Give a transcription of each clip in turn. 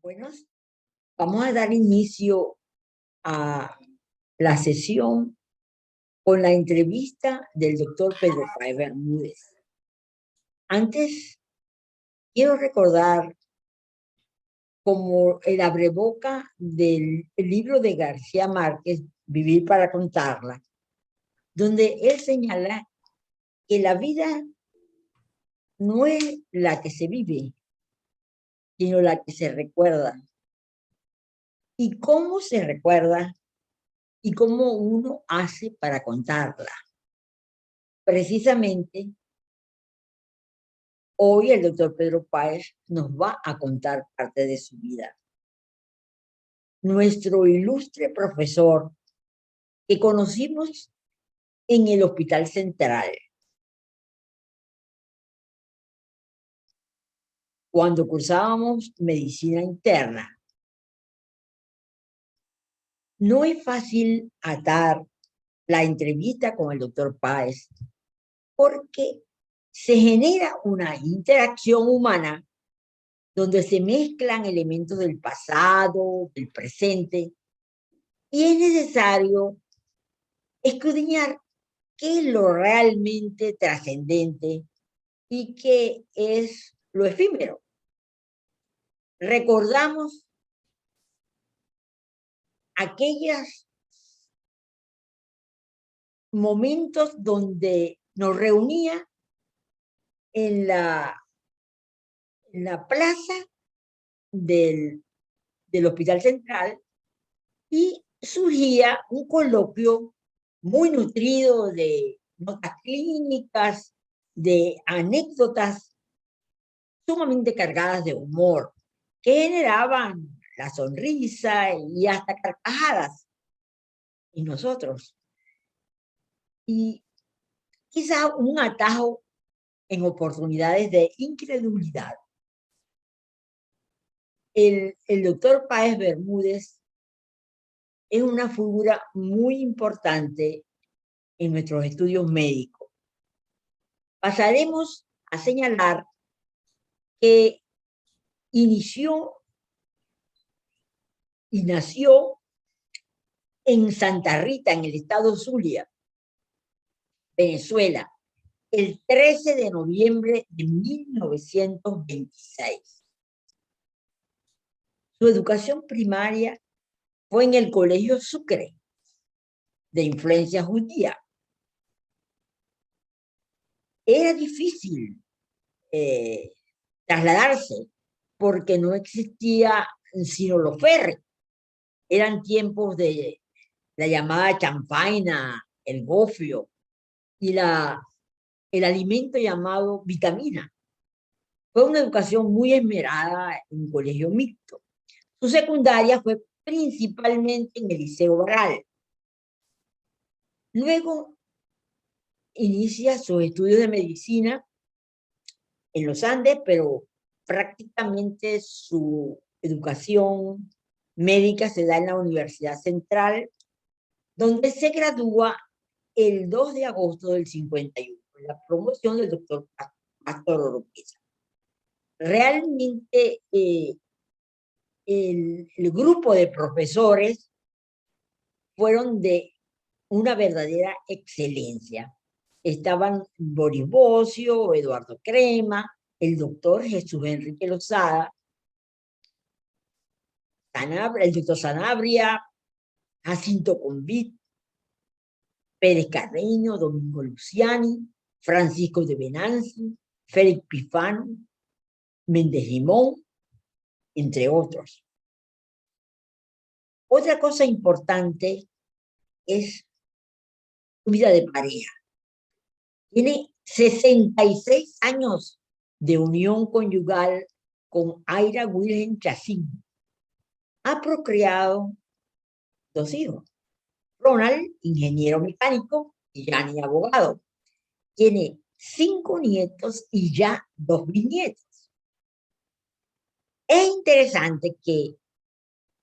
Bueno, vamos a dar inicio a la sesión con la entrevista del doctor Pedro Páez Bermúdez. Antes, quiero recordar como el abreboca del libro de García Márquez, Vivir para contarla, donde él señala que la vida no es la que se vive, sino la que se recuerda. Y cómo se recuerda y cómo uno hace para contarla. Precisamente, hoy el doctor Pedro Páez nos va a contar parte de su vida. Nuestro ilustre profesor que conocimos en el Hospital Central, cuando cursábamos medicina interna. No es fácil atar la entrevista con el doctor Páez porque se genera una interacción humana donde se mezclan elementos del pasado, del presente, y es necesario escudriñar qué es lo realmente trascendente y qué es lo efímero. Recordamos aquellos momentos donde nos reunía en la plaza del Hospital Central y surgía un coloquio muy nutrido de notas clínicas, de anécdotas sumamente cargadas de humor, que generaban la sonrisa y hasta carcajadas en nosotros. Y quizá un atajo en oportunidades de incredulidad. El doctor Páez Bermúdez es una figura muy importante en nuestros estudios médicos. Pasaremos a señalar que inició y nació en Santa Rita, en el estado Zulia, Venezuela, el 13 de noviembre de 1926. Su educación primaria fue en el Colegio Sucre, de influencia judía. Era difícil trasladarse porque no existía sino los ferries. Eran tiempos de la llamada chanfaina, el gofio y el alimento llamado vitamina. Fue una educación muy esmerada en un colegio mixto. Su secundaria fue principalmente en el Liceo Baral. Luego inicia sus estudios de medicina en los Andes, pero prácticamente su educación médica se da en la Universidad Central, donde se gradúa el 2 de agosto del 51, la promoción del doctor Pastor Oropesa. Realmente el grupo de profesores fueron de una verdadera excelencia. Estaban Boris Bocio, Eduardo Crema, el doctor Jesús Enrique Lozada, el doctor Sanabria, Jacinto Convit, Pérez Carreño, Domingo Luciani, Francisco de Venancio, Félix Pifano, Méndez Limón, entre otros. Otra cosa importante es su vida de pareja. Tiene 66 años de unión conyugal con Aira Wilhelm Chacín. Ha procreado 2 hijos. Ronald, ingeniero mecánico, y Yanni, abogado. Tiene 5 nietos y ya 2 bisnietos. Es interesante que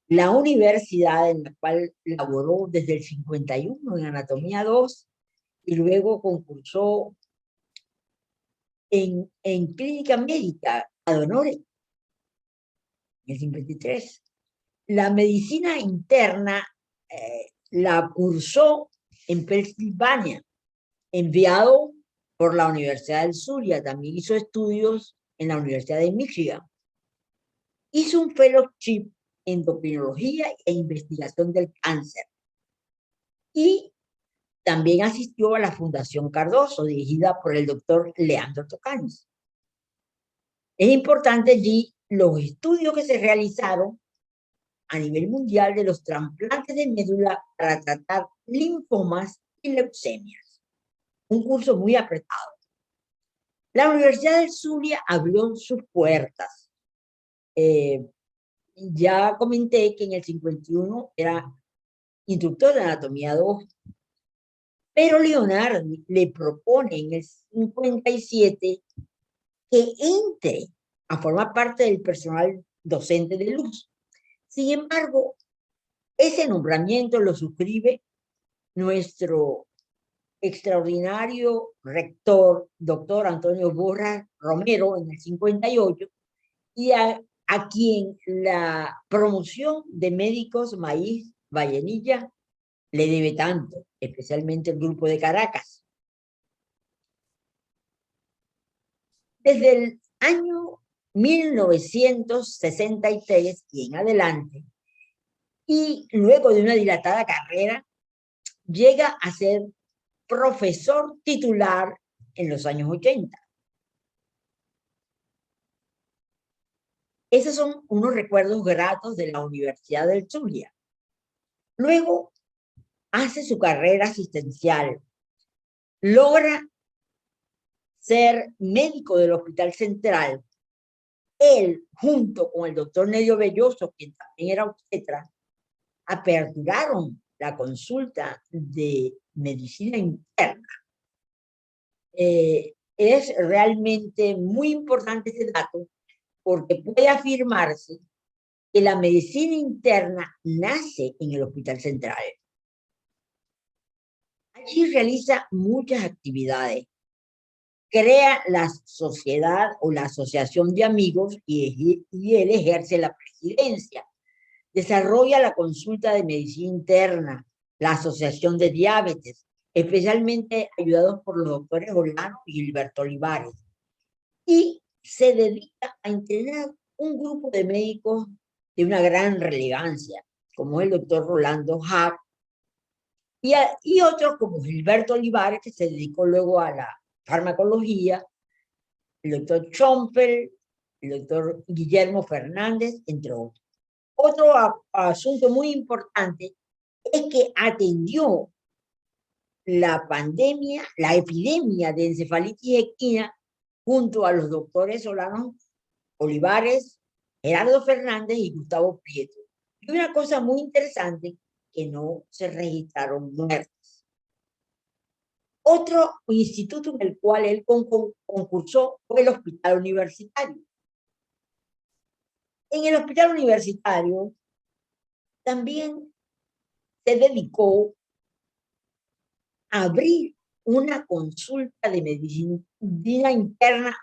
la universidad en la cual laboró desde el 51 en Anatomía 2 y luego concursó en clínica médica ad honorem, en el 53. La medicina interna la cursó en Pensilvania, enviado por la Universidad del Zulia. También hizo estudios en la Universidad de Michigan. Hizo un fellowship en endocrinología e investigación del cáncer. Y también asistió a la Fundación Cardoso, dirigida por el doctor Leandro Tocániz. Es importante allí los estudios que se realizaron a nivel mundial de los trasplantes de médula para tratar linfomas y leucemias. Un curso muy apretado. La Universidad del Zulia abrió sus puertas. Ya comenté que en el 51 era instructor de anatomía 2, pero Leonardo le propone en el 57 que entre a formar parte del personal docente de Luz. Sin embargo, ese nombramiento lo suscribe nuestro extraordinario rector, doctor Antonio Borja Romero, en el 58, y a quien la promoción de médicos Maíz Vallenilla le debe tanto, especialmente el grupo de Caracas. Desde el año 1963 y en adelante, y luego de una dilatada carrera, llega a ser profesor titular en los años 80. Esos son unos recuerdos gratos de la Universidad del Zulia. Luego hace su carrera asistencial, logra ser médico del Hospital Central. Él, junto con el doctor Nedio Belloso, quien también era obstetra, aperturaron la consulta de medicina interna. Es realmente muy importante ese dato porque puede afirmarse que la medicina interna nace en el Hospital Central. Allí realiza muchas actividades. Crea la sociedad o la asociación de amigos y él ejerce la presidencia. Desarrolla la consulta de medicina interna, la asociación de diabetes, especialmente ayudados por los doctores Orlando y Gilberto Olivares. Y se dedica a entrenar un grupo de médicos de una gran relevancia, como el doctor Rolando Hack, y otros como Gilberto Olivares, que se dedicó luego a la farmacología, el doctor Schompel, el doctor Guillermo Fernández, entre otros. Otro asunto muy importante es que atendió la pandemia, la epidemia de encefalitis equina junto a los doctores Solano Olivares, Gerardo Fernández y Gustavo Prieto. Y una cosa muy interesante, que no se registraron muertes. Otro instituto en el cual él concursó fue el Hospital Universitario. En el Hospital Universitario también se dedicó a abrir una consulta de medicina interna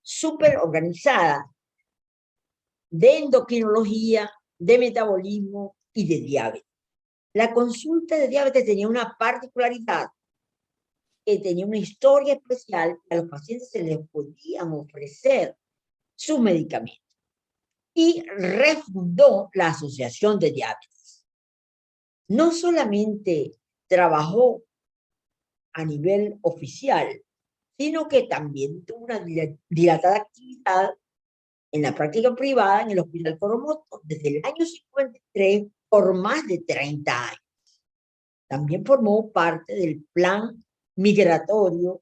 súper organizada, de endocrinología, de metabolismo y de diabetes. La consulta de diabetes tenía una particularidad, que tenía una historia especial, a los pacientes se les podían ofrecer sus medicamentos. Y refundó la Asociación de Diabetes. No solamente trabajó a nivel oficial, sino que también tuvo una dilatada actividad en la práctica privada en el Hospital Coromoto desde el año 53 por más de 30 años. También formó parte del plan migratorio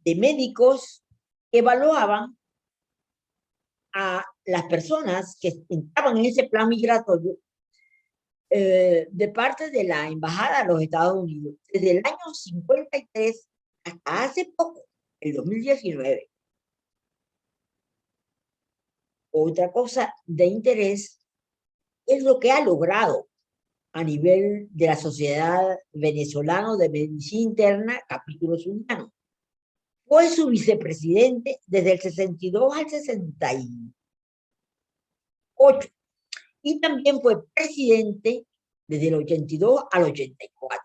de médicos que evaluaban a las personas que entraban en ese plan migratorio de parte de la Embajada de los Estados Unidos, desde el año 53 hasta hace poco, el 2019. Otra cosa de interés es lo que ha logrado a nivel de la Sociedad Venezolana de Medicina Interna, capítulo zuliano. Fue su vicepresidente desde el 62 al 63. 8. Y también fue presidente desde el 82 al 84.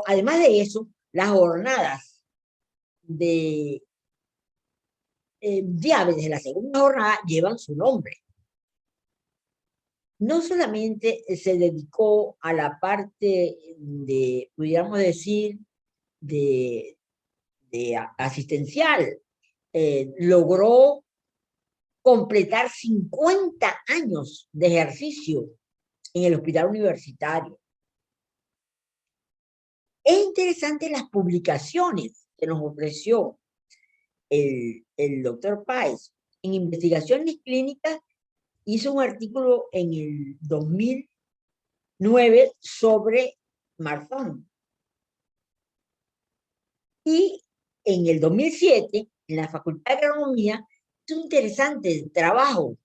Además de eso, las jornadas de llaves de la segunda jornada llevan su nombre. No solamente se dedicó a la parte de, pudiéramos decir, de asistencial, logró completar 50 años de ejercicio en el hospital universitario. Es interesante las publicaciones que nos ofreció el doctor Páez. En investigaciones clínicas hizo un artículo en el 2009 sobre Marfan. Y en el 2007, en la Facultad de Agronomía, hizo un interesante trabajo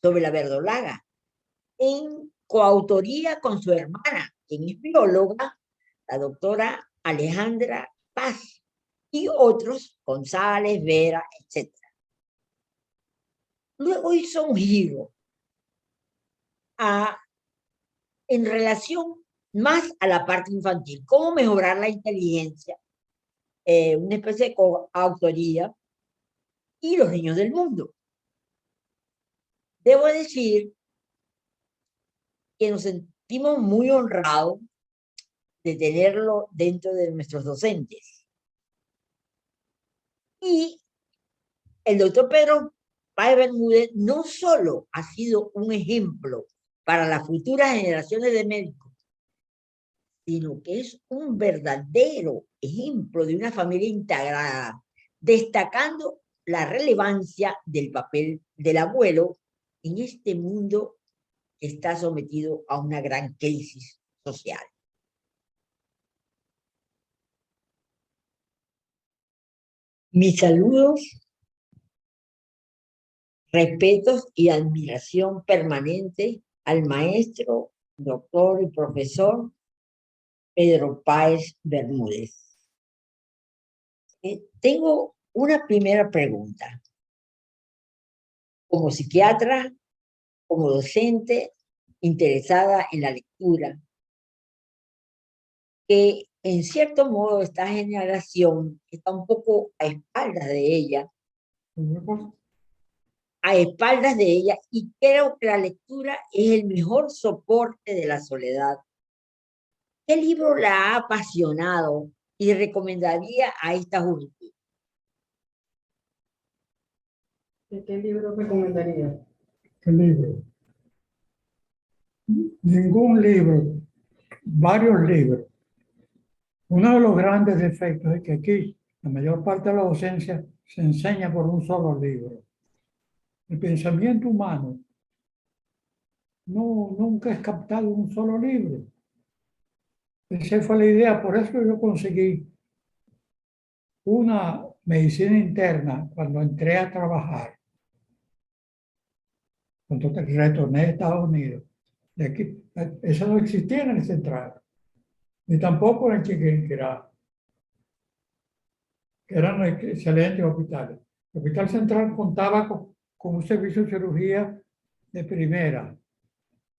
sobre la verdolaga, en coautoría con su hermana, quien es bióloga, la doctora Alejandra Paz, y otros, González, Vera, etc. Luego hizo un giro en relación más a la parte infantil, cómo mejorar la inteligencia, una especie de coautoría, y los niños del mundo. Debo decir que nos sentimos muy honrados de tenerlo dentro de nuestros docentes. Y el doctor Pedro Páez Bermúdez no solo ha sido un ejemplo para las futuras generaciones de médicos, sino que es un verdadero ejemplo de una familia integrada, destacando la relevancia del papel del abuelo en este mundo que está sometido a una gran crisis social. Mis saludos, respetos y admiración permanente al maestro, doctor y profesor Pedro Páez Bermúdez. Tengo una primera pregunta. Como psiquiatra, como docente interesada en la lectura, que en cierto modo esta generación está un poco a espaldas de ella, y creo que la lectura es el mejor soporte de la soledad. ¿Qué libro la ha apasionado y recomendaría a esta juventud? ¿Qué libro recomendaría? ¿Qué libro? Ningún libro, varios libros. Uno de los grandes defectos es que aquí la mayor parte de la docencia se enseña por un solo libro. El pensamiento humano nunca es captado en un solo libro. Esa fue la idea, por eso yo conseguí una medicina interna cuando entré a trabajar. Cuando retorné a Estados Unidos. De aquí, eso no existía en el central, ni tampoco en el Chiquín, que eran excelentes hospitales. El Hospital Central contaba con un servicio de cirugía de primera,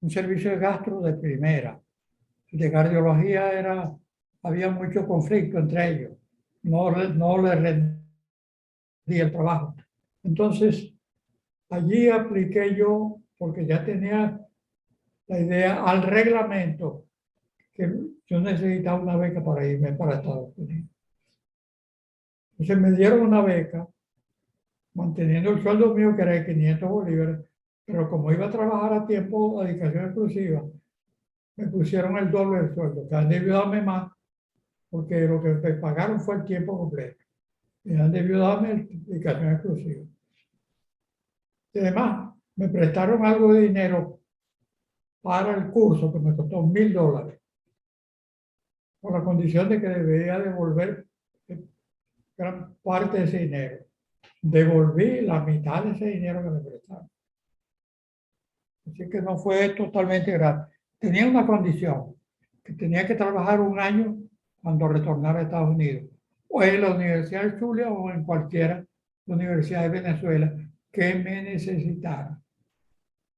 un servicio de gastro de primera. De cardiología había mucho conflicto entre ellos. No le rendía el trabajo. Entonces, allí apliqué yo, porque ya tenía la idea al reglamento, que yo necesitaba una beca para irme para Estados Unidos. Entonces me dieron una beca, manteniendo el sueldo mío, que era de 500 bolívares, pero como iba a trabajar a tiempo, a dedicación exclusiva, me pusieron el doble del sueldo, que han debido darme más, porque lo que me pagaron fue el tiempo completo. Y han debido darme dedicación exclusiva. Y además, me prestaron algo de dinero para el curso, que me costó $1000, con la condición de que debería devolver gran parte de ese dinero. Devolví la mitad de ese dinero que me prestaron. Así que no fue totalmente gratis. Tenía una condición, que tenía que trabajar un año cuando retornara a Estados Unidos, o en la Universidad de Zulia o en cualquiera la Universidad de Venezuela que me necesitara.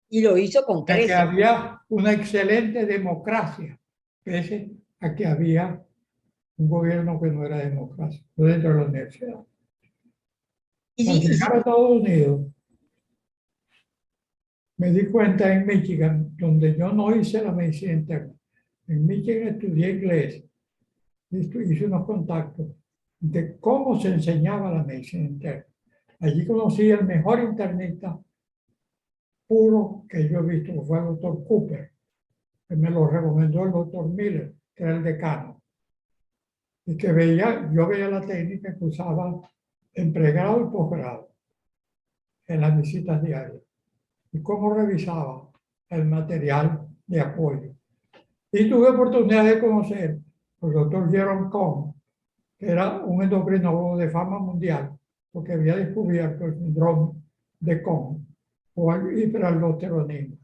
Y lo hizo con Ya que creces. había una excelente democracia, pese a que había un gobierno que no era democrático dentro de la universidad. Y, Al y- llegar a Estados Unidos, me di cuenta en Michigan, donde yo no hice la medicina interna. En Michigan estudié inglés, hice unos contactos de cómo se enseñaba la medicina interna. Allí conocí el mejor internista puro que yo he visto, que fue el doctor Cooper, que me lo recomendó el doctor Miller, que era el decano. Y que yo veía la técnica que usaba en pregrado y posgrado, en las visitas diarias, y cómo revisaba el material de apoyo. Y tuve oportunidad de conocer al doctor Jerome Cohn, que era un endocrinólogo de fama mundial, porque había descubierto el síndrome de Cohn o el hiperaldosteronismo,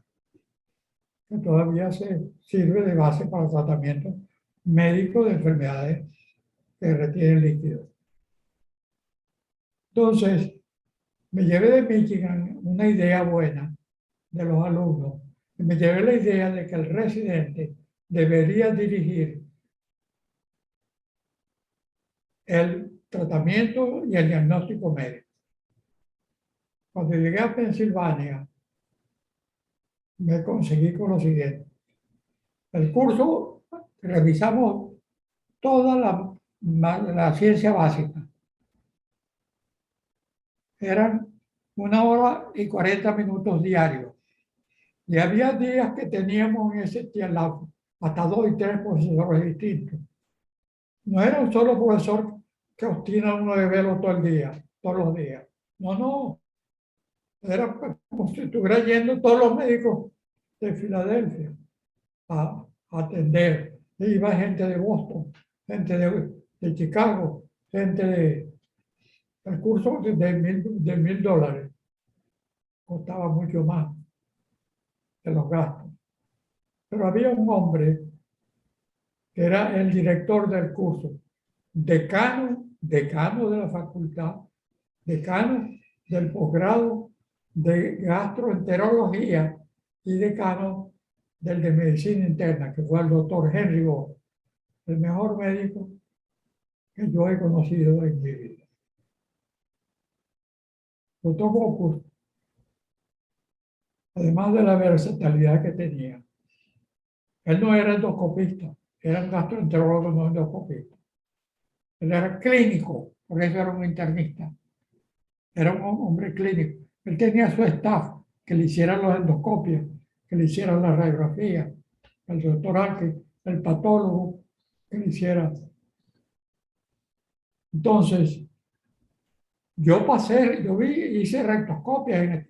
que todavía se sirve de base para tratamiento médico de enfermedades que retienen líquidos. Entonces, me llevé de Michigan una idea buena de los alumnos, y me llevé la idea de que el residente debería dirigir el tratamiento y el diagnóstico médico. Cuando llegué a Pensilvania, me conseguí con lo siguiente. El curso, revisamos toda la ciencia básica. Eran 1 hora y 40 minutos diarios. Y había días que teníamos en ese tiempo hasta 2 y 3 profesores distintos. No era un solo profesor que obstina uno de verlo todo el día, todos los días. No, no. Era como si estuviera yendo todos los médicos de Filadelfia a atender. Y iba gente de Boston, gente de Chicago, gente de... El curso de $1,000 costaba mucho más que los gastos. Pero había un hombre que era el director del curso, decano de la facultad, decano del posgrado de gastroenterología y decano del de medicina interna, que fue el doctor Henry Bo, el mejor médico que yo he conocido en mi vida. Doctor Bocus, además de la versatilidad que tenía, él no era endoscopista, era un gastroenterólogo no endoscopista. Él era clínico, por eso era un internista. Era un hombre clínico. Él tenía su staff que le hicieran los endoscopios, que le hicieran la radiografía, el doctor Arque, el patólogo, que le hiciera. Entonces, hice rectoscopias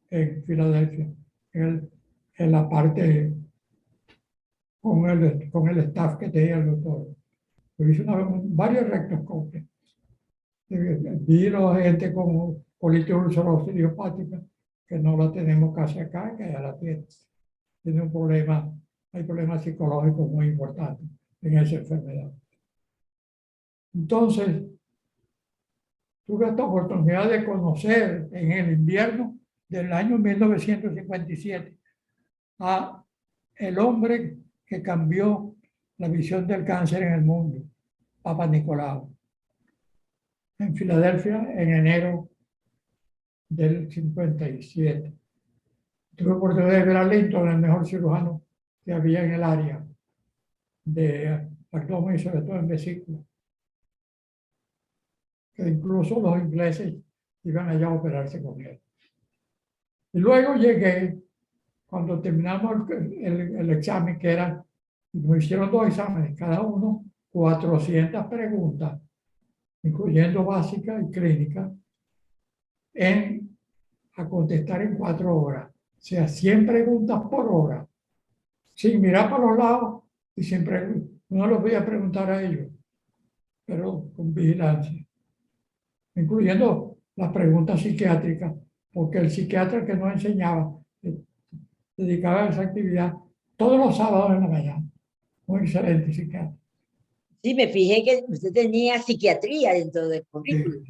en Filadelfia, en la parte con el staff que tenía el doctor. Yo hice varias rectoscopias. Vi a gente con colitis ulcerosa idiopática, que no la tenemos casi acá, que allá la tiene. Tiene un problema, hay problemas psicológicos muy importantes en esa enfermedad. Entonces, tuve esta oportunidad de conocer en el invierno del año 1957 a el hombre que cambió la visión del cáncer en el mundo, Papa Nicolau, en Filadelfia en enero del 57. Tuve oportunidad de ver a Linton, el mejor cirujano que había en el área de abdomen y sobre todo en vesícula. Que incluso los ingleses iban allá a operarse con él. Y luego llegué, cuando terminamos el examen, que era, nos hicieron 2 exámenes, cada uno 400 preguntas, incluyendo básica y clínica, a contestar en 4 horas. O sea, 100 preguntas por hora, sin mirar para los lados y sin no los voy a preguntar a ellos, pero con vigilancia, incluyendo las preguntas psiquiátricas, porque el psiquiatra que nos enseñaba dedicaba a esa actividad todos los sábados en la mañana. Un excelente psiquiatra. Sí, me fijé que usted tenía psiquiatría dentro del currículum.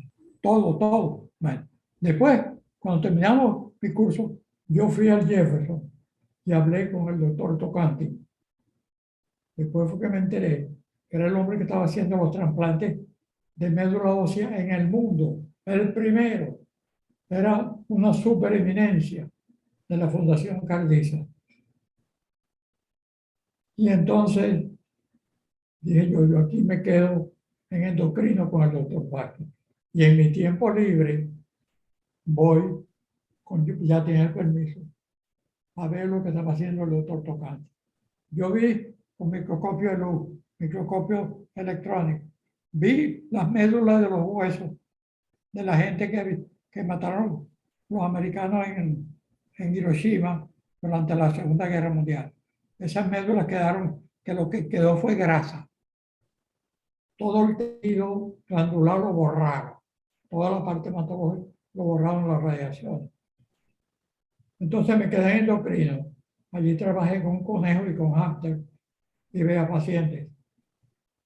todo. Bueno, después, cuando terminamos mi curso, yo fui al Jefferson y hablé con el doctor Tocanti. Después fue que me enteré que era el hombre que estaba haciendo los trasplantes de médula ósea en el mundo. Era el primero. Era una supereminencia de la Fundación Cardiza. Y entonces dije yo aquí me quedo en endocrino con el doctor Vázquez. Y en mi tiempo libre voy, ya tenía el permiso, a ver lo que estaba haciendo el doctor Tocante. Yo vi con microscopio de luz, microscopio electrónico, vi las médulas de los huesos de la gente que mataron los americanos en Hiroshima durante la Segunda Guerra Mundial. Esas médulas quedaron, que lo que quedó fue grasa. Todo el tejido glandular lo borraron. Toda la parte hematológica lo borraron las radiaciones. Entonces me quedé en endocrino. Allí trabajé con conejo y con hámster y veía pacientes.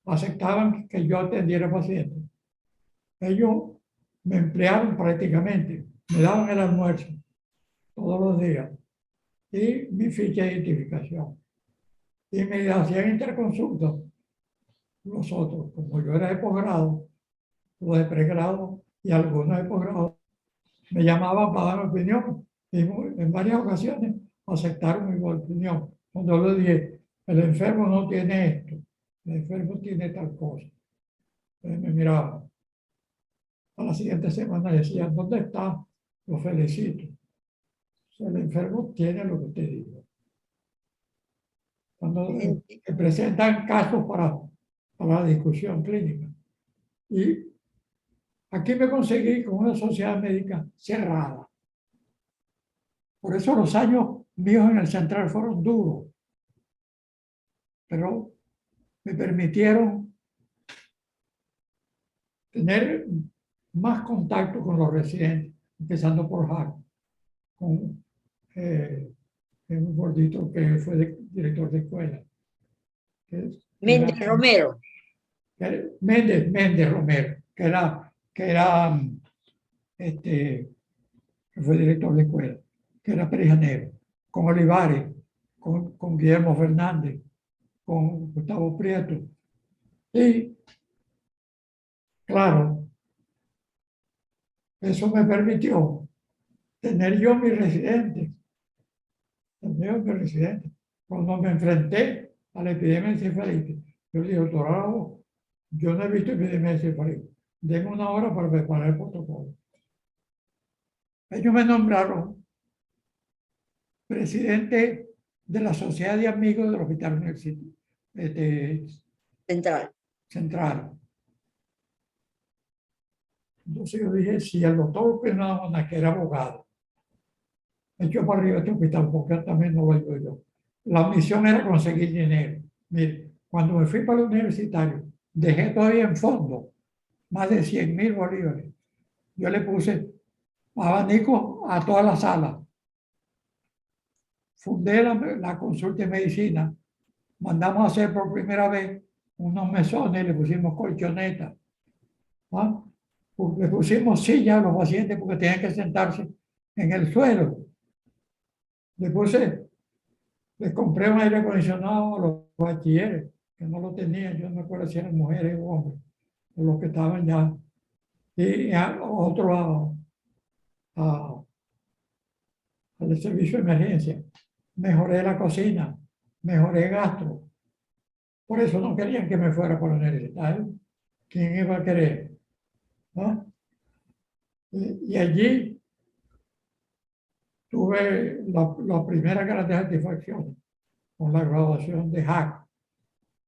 Aceptaban que yo atendiera pacientes. Ellos me emplearon prácticamente. Me daban el almuerzo todos los días y mi ficha de identificación. Y me hacían interconsultas los otros. Como yo era de posgrado, los de pregrado y algunos de posgrado, me llamaban para dar mi opinión. Y en varias ocasiones aceptaron mi opinión. Cuando yo le dije, el enfermo no tiene esto, el enfermo tiene tal cosa. Entonces me miraban. A la siguiente semana decían, ¿dónde está? Lo felicito. O sea, el enfermo tiene lo que usted dijo. Cuando se presentan casos para la discusión clínica. Y aquí me conseguí con una sociedad médica cerrada. Por eso los años míos en el central fueron duros. Pero me permitieron tener más contacto con los residentes, empezando por Jack, con un gordito que fue director de escuela. Méndez Romero. Méndez Romero, que fue director de escuela, que era perijanero, con Olivares, con Guillermo Fernández, con Gustavo Prieto. Y, claro, eso me permitió tener yo mi residente. Cuando me enfrenté a la epidemia de encefalitis, yo le dije, doctor, yo no he visto epidemia de encefalitis. Denme una hora para preparar el protocolo. Ellos me nombraron presidente de la Sociedad de Amigos del Hospital Universitario Central. Entonces yo dije, si el doctor Pernamona, que era abogado, echó para arriba este hospital, porque también no lo digo yo. La misión era conseguir dinero. Mire, cuando me fui para el universitario, dejé todavía en fondo más de 100,000 bolívares. Yo le puse abanico a toda la sala. Fundé la consulta de medicina. Mandamos a hacer por primera vez unos mesones, le pusimos colchonetas. ¿Ah? Le pusimos sillas a los pacientes porque tenían que sentarse en el suelo. Les compré un aire acondicionado a los bachilleres, que no lo tenían, yo no me acuerdo si eran mujeres o hombres, o los que estaban ya. Y a otro al servicio de emergencia. Mejoré la cocina, mejoré gastro. Por eso no querían que me fuera por la universidad. ¿Quién iba a querer? ¿No? Y allí tuve la primera gran satisfacción con la graduación de Jack,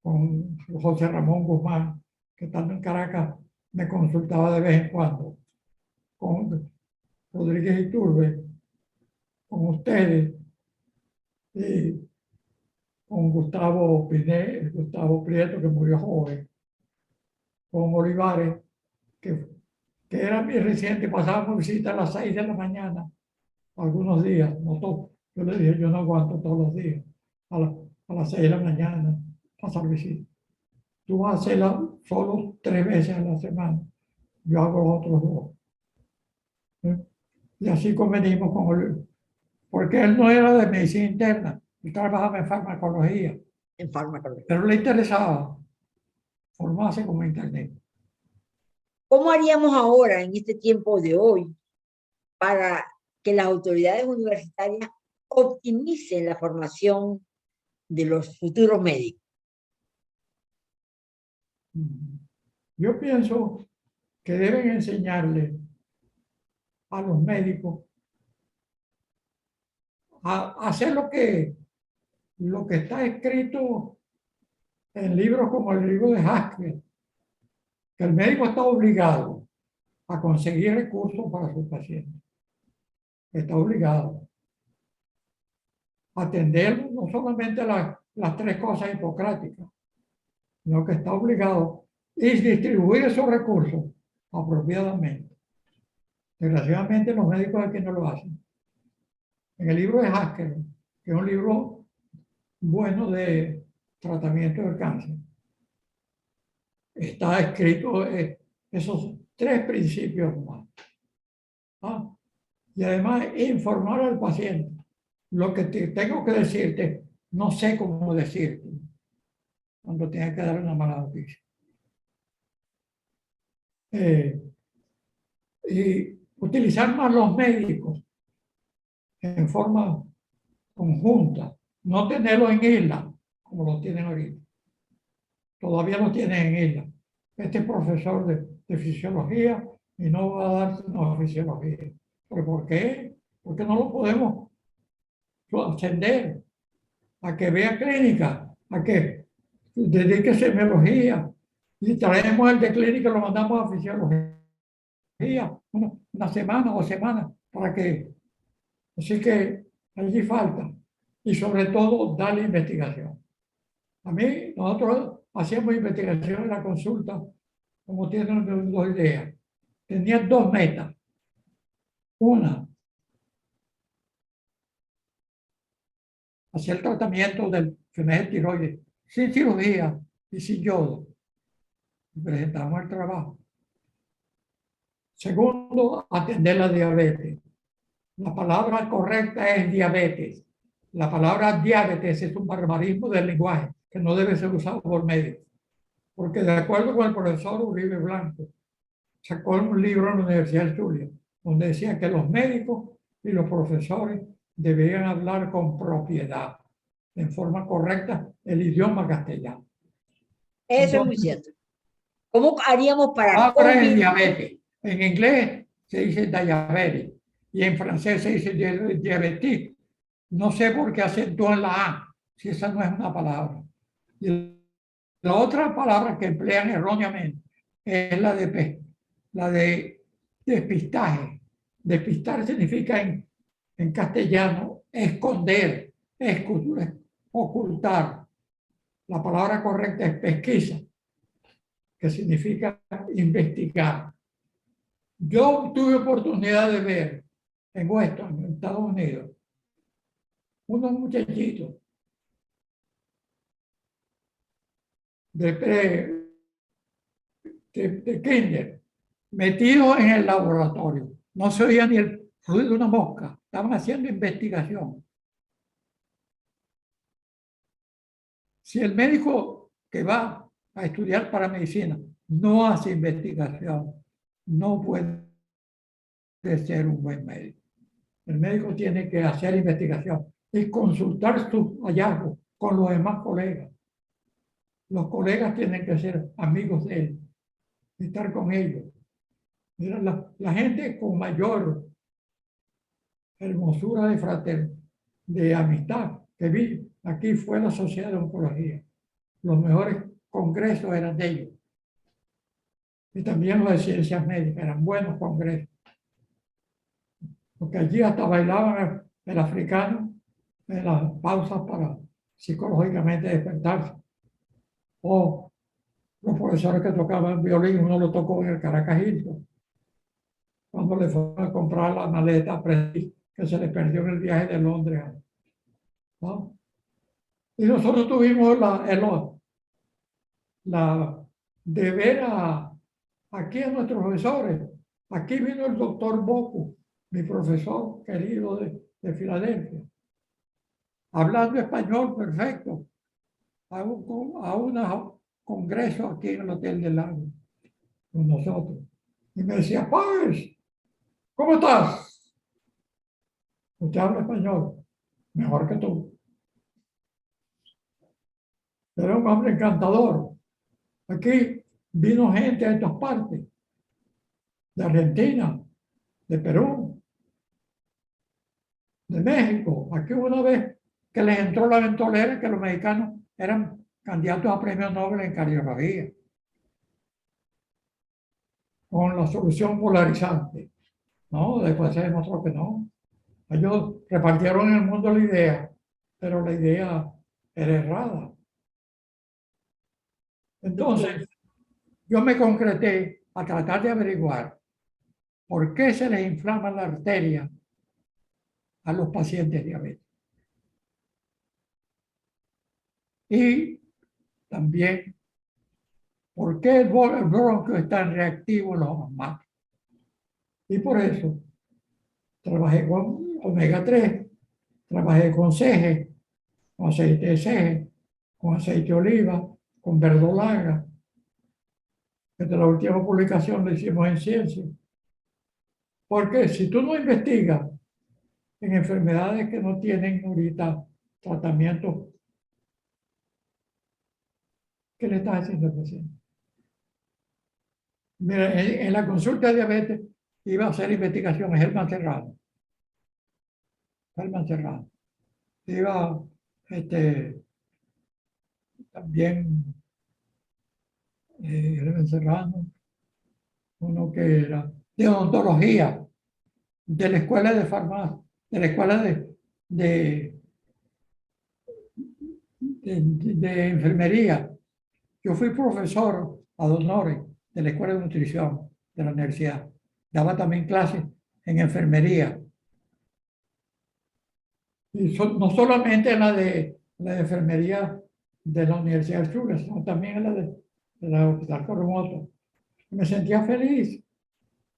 con José Ramón Guzmán, que estando en Caracas me consultaba de vez en cuando, con Rodríguez Iturbe, con ustedes, y con Gustavo Prieto, que murió joven, con Olivares, que era mi residente, pasábamos visita a las 6 de la mañana, algunos días, no todos. Yo le dije, yo no aguanto todos los días, a las 6 de la mañana, pasar visita. Tú vas a hacerla solo 3 veces a la semana, yo hago los otros 2. Y así convenimos con él, porque él no era de medicina interna, él trabajaba en farmacología, en farmacología. pero le interesaba formarse como internet. ¿Cómo haríamos ahora, en este tiempo de hoy, para que las autoridades universitarias optimicen la formación de los futuros médicos? Yo pienso que deben enseñarle a los médicos a hacer lo que está escrito en libros como el libro de Haskell, que el médico está obligado a conseguir recursos para sus pacientes. Está obligado a atender no solamente las tres cosas hipocráticas, sino que está obligado a distribuir esos recursos apropiadamente. Desgraciadamente los médicos aquí no lo hacen. En el libro de Haskell, que es un libro bueno de tratamiento del cáncer, está escrito esos tres principios más. ¿Ah? Y además informar al paciente. Lo que tengo que decirte, no sé cómo decirte cuando tienes que dar una mala noticia. Y utilizar más los médicos en forma conjunta, no tenerlo en isla, como lo tienen ahorita. Todavía lo tienen en isla. Este es profesor de fisiología y no va a dar una fisiología. ¿Pero por qué? Porque no lo podemos ascender a que vea clínica, a que dedique semiología y traemos el de clínica y lo mandamos a fisiología una semana o semanas para que, así que allí falta y sobre todo darle investigación. A mí, nosotros hacíamos investigación en la consulta, como tienen dos ideas. Tenía dos metas. Una, hacer el tratamiento del enfermedad de tiroides sin cirugía y sin yodo. Presentamos el trabajo. Segundo, atender la diabetes. La palabra correcta es diabetes. La palabra diabetes es un barbarismo del lenguaje que no debe ser usado por médicos. Porque de acuerdo con el profesor Uribe Blanco, sacó un libro en la Universidad de Zulia, donde decía que los médicos y los profesores deberían hablar con propiedad, en forma correcta, el idioma castellano. Eso es muy cierto. ¿Cómo haríamos para Ahora es combinar? diabetes. En inglés se dice diabetes y en francés se dice diabetes. No sé por qué acentúan la A, si esa no es una palabra. Y la otra palabra que emplean erróneamente es la de despistaje. Despistar significa en castellano esconder, ocultar. La palabra correcta es pesquisa, que significa investigar. Yo tuve oportunidad de ver en Weston, en Estados Unidos, unos muchachitos de kinder metidos en el laboratorio. No se oía ni el ruido de una mosca. Estaban haciendo investigación. Si el médico que va a estudiar para medicina no hace investigación, no puede ser un buen médico. El médico tiene que hacer investigación y consultar sus hallazgos con los demás colegas. Los colegas tienen que ser amigos de él, estar con ellos. Mira, la gente con mayor hermosura de amistad que vi aquí fue la Sociedad de Oncología. Los mejores congresos eran de ellos. Y también los de ciencias médicas, eran buenos congresos. Porque allí hasta bailaban el africano en las pausas para psicológicamente despertarse. O los profesores que tocaban violín, uno lo tocó en el Caracas Hilton, cuando le fueron a comprar la maleta que se le perdió en el viaje de Londres. ¿No? Y nosotros tuvimos la de ver aquí a nuestros profesores. Aquí vino el doctor Boku mi profesor querido de Filadelfia, hablando español perfecto, a un congreso aquí en el Hotel del Lago con nosotros. Y me decía, Páez, ¿cómo estás? Usted habla español mejor que tú. Era un hombre encantador. Aquí vino gente de estas partes, de Argentina, de Perú, de México. Aquí una vez que les entró la ventolera que los mexicanos eran candidatos a premios Nobel en cardiología, con la solución polarizante. No, después se demostró que no. Ellos repartieron en el mundo la idea, pero la idea era errada. Entonces, yo me concreté a tratar de averiguar por qué se les inflama la arteria a los pacientes diabéticos. Y también por qué el bronquio es tan reactivo en los asmáticos. Y por eso trabajé con omega 3, trabajé con CEGE, con aceite de CEGE, con aceite de oliva, con verdolaga. Desde la última publicación lo hicimos en Ciencia. Porque si tú no investigas en enfermedades que no tienen ahorita tratamiento, ¿qué le estás haciendo al paciente? Mira, en la consulta de diabetes iba a hacer investigación Germán Serrano. Germán Serrano. Iba también Germán Serrano, uno que era de odontología, de la escuela de farmacia, de la escuela de enfermería. Yo fui profesor ad honorem de la escuela de nutrición de la universidad. Daba también clases en enfermería. Y no solamente en la de enfermería de la Universidad de Zulia, sino también en la Hospital Coromoto. Me sentía feliz.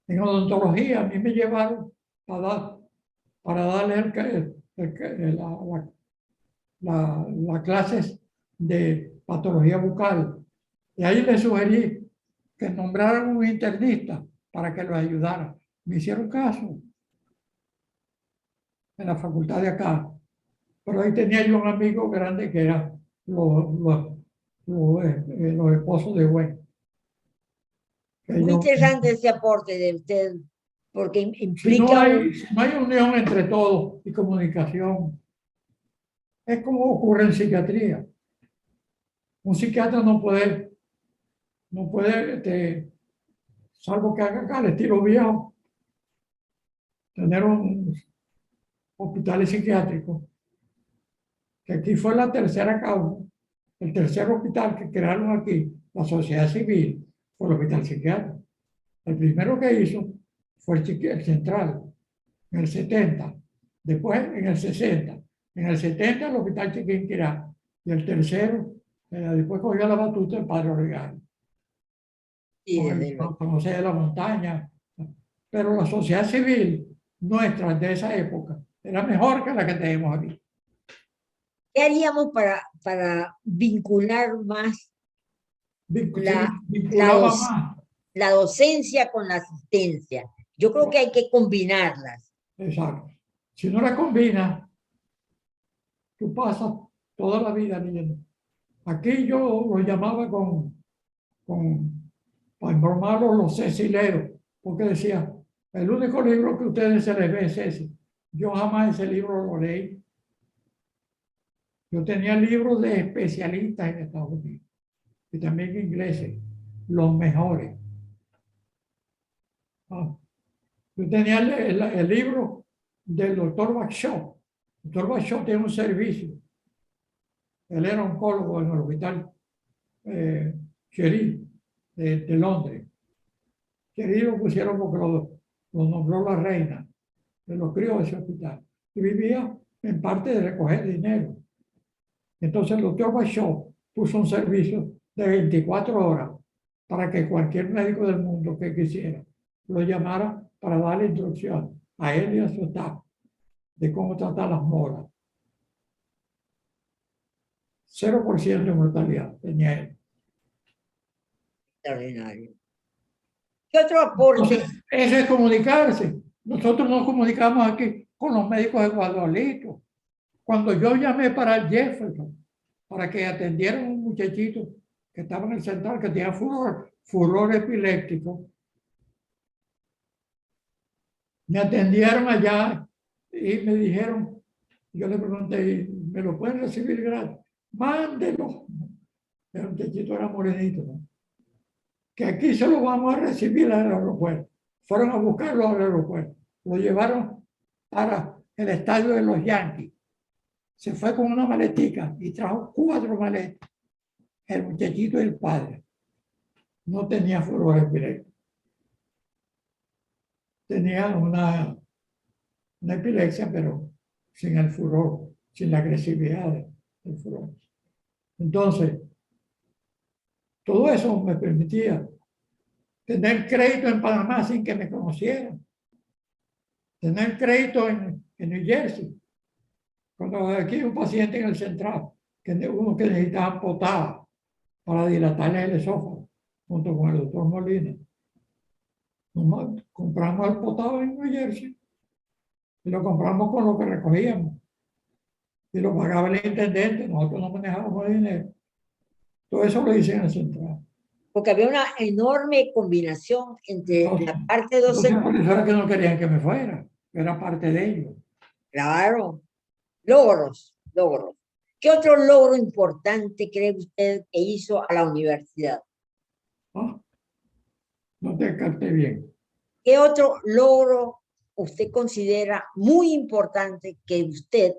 En odontología a mí me llevaron para darle las clases de patología bucal. Y ahí le sugerí que nombraran un internista para que los ayudara. Me hicieron caso en la facultad de acá. Pero ahí tenía yo un amigo grande que era los esposos de Güey. Muy interesante ese aporte de usted, porque Si implica no hay unión entre todos y comunicación, es como ocurre en psiquiatría. Un psiquiatra no puede, salvo que haga acá el estilo viejo, tener un hospital psiquiátrico, que aquí fue la tercera causa, el tercer hospital que crearon aquí, la sociedad civil, fue el hospital psiquiátrico. El primero que hizo fue el central, en el 70, después en el 60, en el 70 el hospital Chiquinquirá, y el tercero, después cogió la batuta el padre Orellana. Con José de la Montaña. Pero la sociedad civil nuestra de esa época era mejor que la que tenemos aquí. ¿Qué haríamos para vincular más la docencia con la asistencia? Yo creo que hay que combinarlas. Exacto. Si no la combinas, tú pasas toda la vida leyendo. Aquí yo lo llamaba para bromarlo, los cecileros, porque decía, el único libro que a ustedes se les ve es ese. Yo jamás ese libro lo leí. Yo tenía libros de especialistas en Estados Unidos y también ingleses, los mejores. Yo tenía el libro del doctor Bachot. El doctor Bachot tiene un servicio. Él era oncólogo en el hospital Chery de Londres. Chery lo pusieron porque lo nombró la reina, que lo crió ese hospital. Y vivía en parte de recoger dinero. Entonces el doctor Bachot puso un servicio de 24 horas para que cualquier médico del mundo que quisiera lo llamara para darle instrucción a él y a su staff de cómo tratar las moras. 0% de mortalidad tenía él. Extraordinario. ¿Qué otro aporte? Entonces, eso es comunicarse. Nosotros nos comunicamos aquí con los médicos de Guadalito. Cuando yo llamé para el Jefferson, para que atendieran a un muchachito que estaba en el central, que tenía furor epiléptico, me atendieron allá y me dijeron, yo le pregunté, ¿me lo pueden recibir gratis? Mándelo. El muchachito era morenito, ¿no? Que aquí se lo vamos a recibir al aeropuerto. Fueron a buscarlo al aeropuerto. Lo llevaron para el estadio de los Yankees. Se fue con una maletica y trajo 4 maletas. El muchachito y el padre. No tenía furor epiléptico. Tenía una epilepsia, pero sin el furor, sin la agresividad del furor. Entonces, todo eso me permitía tener crédito en Panamá sin que me conocieran. Tener crédito en New Jersey. Cuando aquí hay un paciente en el central, uno que necesitaba potada para dilatarle el esófago, junto con el doctor Molina. Compramos el potado en New Jersey y lo compramos con lo que recogíamos. Y lo pagaba el intendente, nosotros no manejábamos dinero. Todo eso lo hice en el central. Porque había una enorme combinación entre la parte docente. Por eso era que no querían que me fuera, era parte de ellos. Claro, logros. ¿Qué otro logro importante cree usted que hizo a la universidad? ¿No? No te capté bien. ¿Qué otro logro usted considera muy importante que usted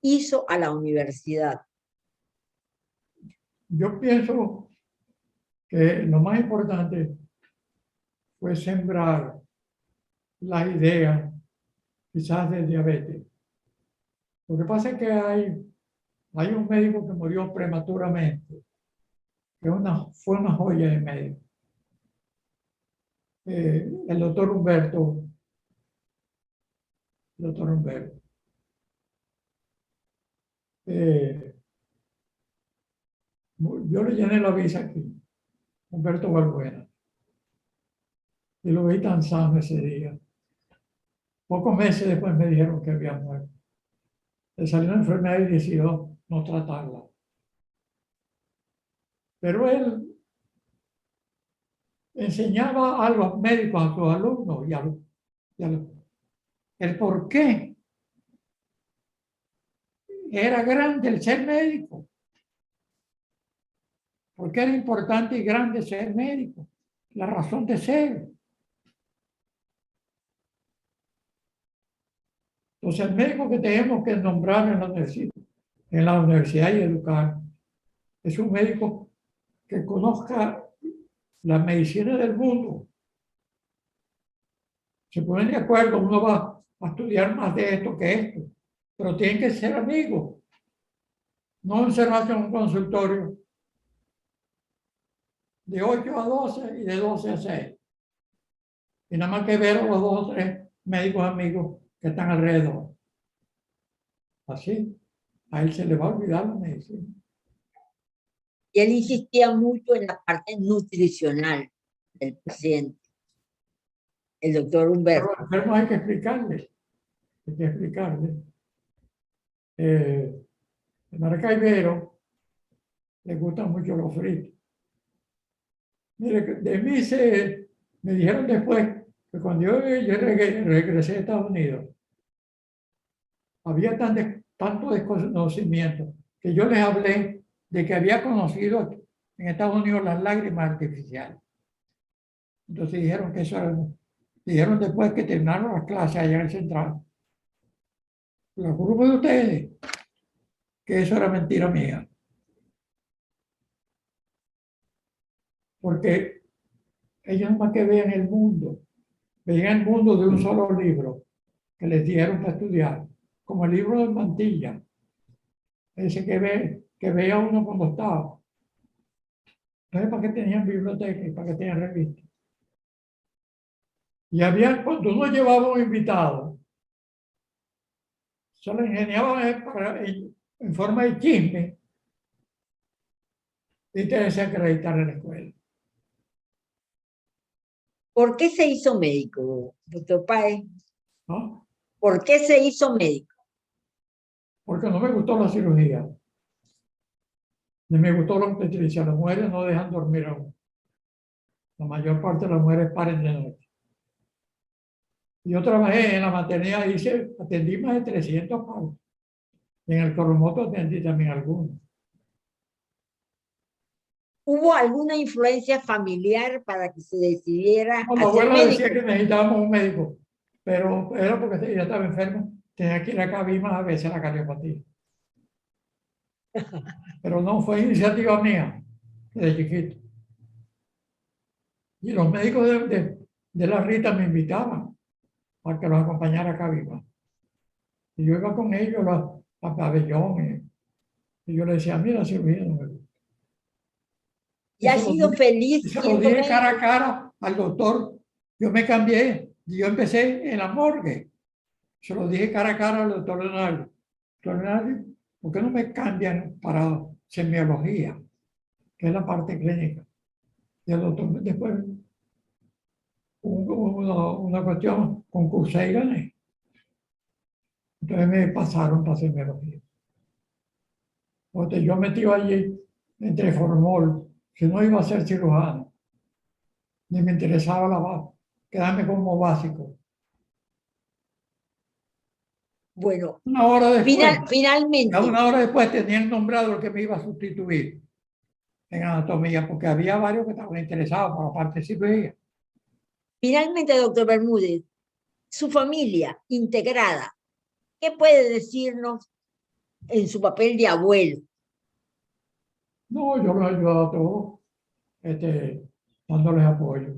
hizo a la universidad? Yo pienso que lo más importante fue sembrar la idea quizás de diabetes. Lo que pasa es que hay un médico que murió prematuramente, que fue una joya de médico. El doctor Humberto. Yo le llené la visa aquí, Humberto Balbuena, y lo vi tan sano ese día. Pocos meses después me dijeron que había muerto. Le salió una enfermedad y decidió no tratarla. Pero él enseñaba a los médicos, a sus alumnos el por qué era grande el ser médico. ¿Por qué era importante y grande ser médico? La razón de ser. Entonces, el médico que tenemos que nombrar en la universidad y educar es un médico que conozca la medicina del mundo. Se ponen de acuerdo, uno va a estudiar más de esto que esto, pero tienen que ser amigos, no encerrarse en un consultorio de 8 a 12 y de 12 a 6. Y nada más que ver a los 2 o 3 médicos amigos que están alrededor. Así, a él se le va a olvidar la medicina. Y él insistía mucho en la parte nutricional del paciente, el doctor Humberto. Pero a los enfermos hay que explicarles. Maracay Ibero le gustan mucho los fritos. Mire, de mí me dijeron después que cuando yo regresé a Estados Unidos, había tanto desconocimiento que yo les hablé de que había conocido en Estados Unidos las lágrimas artificiales. Entonces dijeron que eso era, dijeron después que terminaron las clases allá en el central, los grupos de ustedes, que eso era mentira mía. Porque ellos no más que veían el mundo de un solo libro que les dieron para estudiar, como el libro de Mantilla, ese que veía uno cuando estaba. Entonces, ¿para qué tenían biblioteca y para qué tenían revistas? Y había, cuando uno llevaba un invitado, se lo ingeniaban en forma de chisme y te desacreditar en la escuela. ¿Por qué se hizo médico, doctor Páez? ¿No? ¿Por qué se hizo médico? Porque no me gustó la cirugía. Ni me gustó la obstetricia. Las mujeres no dejan dormir a uno. La mayor parte de las mujeres paren de noche. Yo trabajé en la maternidad, atendí más de 300 partos. En el Coromoto atendí también algunos. ¿Hubo alguna influencia familiar para que se decidiera No, la a ser abuela decía médico? que necesitábamos un médico, pero era porque ella estaba enferma. Tenía que ir a Cabimas a veces a la cardiopatía. Pero no fue iniciativa mía, desde chiquito. Y los médicos de la Rita me invitaban a que los acompañara a Cabimas. Y yo iba con ellos a pabellón. Y yo le decía, mira, cirugía no me gusta. ¿Y ha sido feliz Y se lo siendo dije cara médico? a cara al doctor. Yo me cambié. Y yo empecé en la morgue. Se lo dije cara a cara al doctor Leonardo. Doctor Leonardo, ¿por qué no me cambian para semiología? Que es la parte clínica. Y el doctor después hubo una cuestión, concursé y gané. Entonces me pasaron para semiología. Entonces yo metido allí entre formol, que no iba a ser cirujano, ni me interesaba la base, quedarme como básico. Bueno, Una hora después, finalmente, una hora después tenían nombrado el que me iba a sustituir en anatomía, porque había varios que estaban interesados por la parte de cirugía. finalmente, doctor Bermúdez, su familia integrada, ¿qué puede decirnos en su papel de abuelo? No, yo los he ayudado a todos, dándoles apoyo.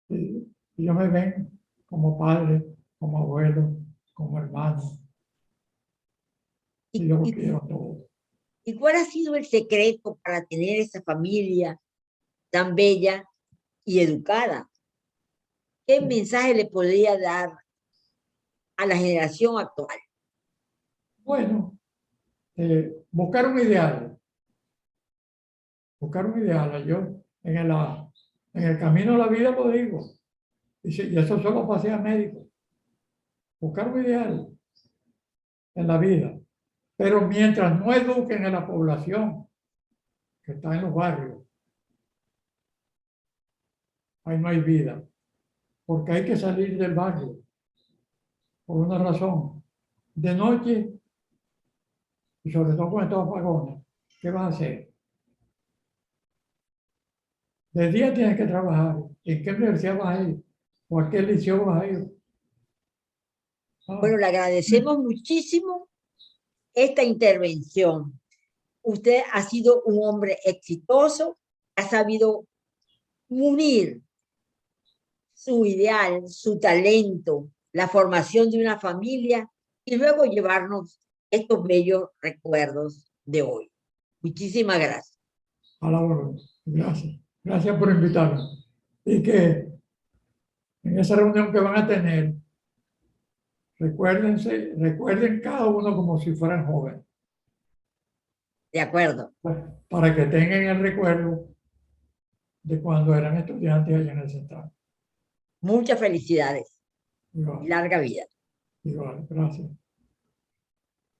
Y ellos me ven como padre, como abuelo, como hermano. Y yo los quiero a todos. ¿Y cuál ha sido el secreto para tener esa familia tan bella y educada? ¿Qué mensaje le podría dar a la generación actual? Bueno, buscar un ideal. Buscar un ideal. Yo en el camino de la vida lo digo. Y eso solo pasé a médico. Buscar un ideal en la vida. Pero mientras no eduquen a la población que está en los barrios, ahí no hay vida. Porque hay que salir del barrio. Por una razón. De noche, y sobre todo con estos apagones, ¿qué vas a hacer? De día tienes que trabajar. ¿En qué universidad vas a ir? ¿O a qué liceo vas a ir? Bueno, le agradecemos muchísimo esta intervención. Usted ha sido un hombre exitoso, ha sabido unir su ideal, su talento, la formación de una familia y luego llevarnos estos bellos recuerdos de hoy. Muchísimas gracias. A la orden. Gracias. Gracias por invitarme. Y que en esa reunión que van a tener, recuerden cada uno como si fueran jóvenes. De acuerdo. Para que tengan el recuerdo de cuando eran estudiantes allá en el central. Muchas felicidades. Igual, Larga vida. igual, gracias.